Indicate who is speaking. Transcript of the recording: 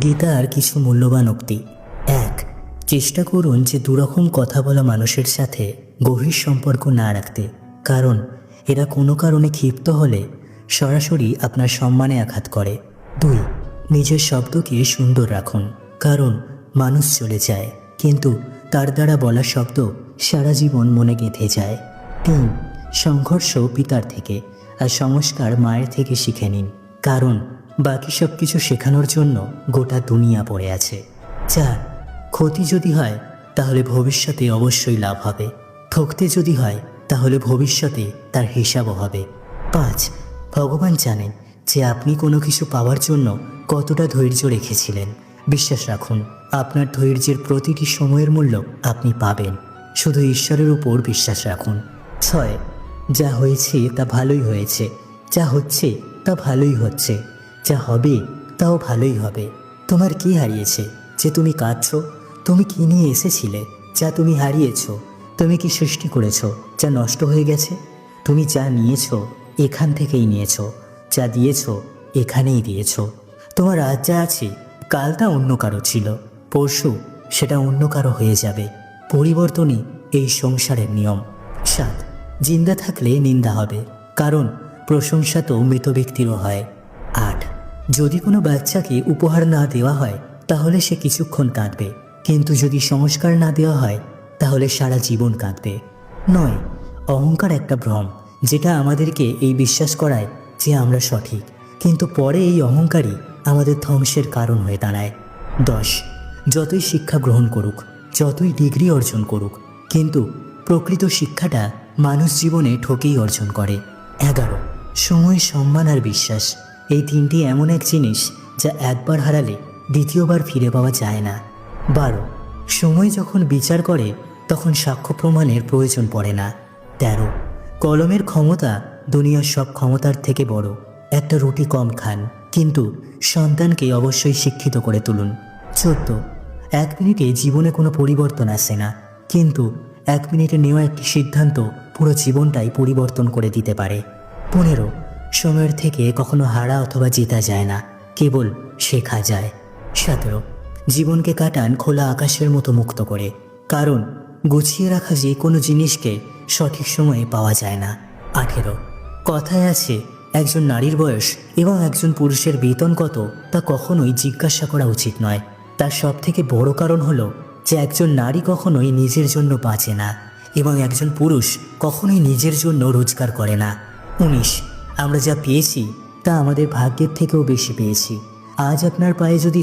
Speaker 1: গীতার কিছু মূল্যবান উক্তি। ১. চেষ্টা করুন যে দুরকম কথা বলা মানুষের সাথে গভীর সম্পর্ক না রাখতে, কারণ এরা কোনো কারণে ক্ষিপ্ত হলে সরাসরি আপনার সম্মানে আঘাত করে। ২. নিজের শব্দকে সুন্দর রাখুন, কারণ মানুষ চলে যায় কিন্তু তার দ্বারা বলা শব্দ সারা জীবন মনে গেঁথে যায়। ৩. সংঘর্ষ পিতার থেকে আর সংস্কার মায়ের থেকে শিখে নিন, কারণ বাকি সব কিছু শেখানোর জন্য গোটা দুনিয়া পড়ে আছে। ৪. ক্ষতি যদি হয় তাহলে ভবিষ্যতে অবশ্যই লাভ হবে, ঠকতে যদি হয় তাহলে ভবিষ্যতে তার হিসাবও হবে। ৫. ভগবান জানেন যে আপনি কোনো কিছু পাওয়ার জন্য কতটা ধৈর্য রেখেছিলেন। বিশ্বাস রাখুন, আপনার ধৈর্যের প্রতিটি সময়ের মূল্য আপনি পাবেন। শুধু ঈশ্বরের উপর বিশ্বাস রাখুন। ৬. যা হয়েছে তা ভালোই হয়েছে, যা হচ্ছে তা ভালোই হচ্ছে, যা হবে তাও ভালোই হবে। তোমার কি হারিয়েছে যে তুমি কাঁদছ? তুমি কি নিয়ে এসেছিলে যা তুমি হারিয়েছ? তুমি কি সৃষ্টি করেছ যা নষ্ট হয়ে গেছে? তুমি যা নিয়েছ এখান থেকেই নিয়েছ, যা দিয়েছ এখানেই দিয়েছ। তোমার আজ যা আছে কাল তা অন্য কারো ছিল, পরশু সেটা অন্য কারো হয়ে যাবে। পরিবর্তনই এই সংসারের নিয়ম। ৭. জিন্দা থাকলে নিন্দা হবে, কারণ প্রশংসা তো মৃত ব্যক্তিরও হয়। ৮. যদি কোনো বাচ্চাকে উপহার না দেওয়া হয় তাহলে সে কিছুক্ষণ কাঁদবে, কিন্তু যদি সংস্কার না দেওয়া হয় তাহলে সারা জীবন কাঁদবে। ৯. অহংকার একটা ভ্রম, যেটা আমাদেরকে এই বিশ্বাস করায় যে আমরা সঠিক, কিন্তু পরে এই অহংকারই আমাদের ধ্বংসের কারণ হয়ে দাঁড়ায়। ১০. যতই শিক্ষা গ্রহণ করুক, যতই ডিগ্রি অর্জন করুক, কিন্তু প্রকৃত শিক্ষাটা মানুষ জীবনে ঠকেই অর্জন করে। ১১. সময়, সম্মান আর বিশ্বাস, এই তিনটি এমন এক জিনিস যা একবার হারালে দ্বিতীয়বার ফিরে পাওয়া যায় না। ১২. সময় যখন বিচার করে তখন সাক্ষ্য প্রমাণের প্রয়োজন পড়ে না। ১৩. কলমের ক্ষমতা দুনিয়ার সব ক্ষমতার থেকে বড়। একটা রুটি কম খান, কিন্তু সন্তানকে অবশ্যই শিক্ষিত করে তুলুন। ১৪. ১ মিনিটে জীবনে কোনো পরিবর্তন আসে না, কিন্তু ১ মিনিটে নেওয়া একটি সিদ্ধান্ত পুরো জীবনটাই পরিবর্তন করে দিতে পারে। ১৫. সময়ের থেকে কখনো হারা অথবা জেতা যায় না, কেবল শেখা যায়। ১৭. জীবনকে কাটান খোলা আকাশের মতো মুক্ত করে, কারণ গুছিয়ে রাখা যে কোনো জিনিসকে সঠিক সময়ে পাওয়া যায় না। ১৮. কথায় আছে, একজন নারীর বয়স এবং একজন পুরুষের বেতন কত তা কখনোই জিজ্ঞাসা করা উচিত নয়। তার সব থেকে বড় কারণ হলো যে একজন নারী কখনোই নিজের জন্য বাঁচে না এবং একজন পুরুষ কখনোই নিজের জন্য রোজগার করে না। ১৯. আমরা যা পেয়েছি তা আমাদের ভাগ্যের থেকেও বেশি পেয়েছি। আজ আপনার পায়ে যদি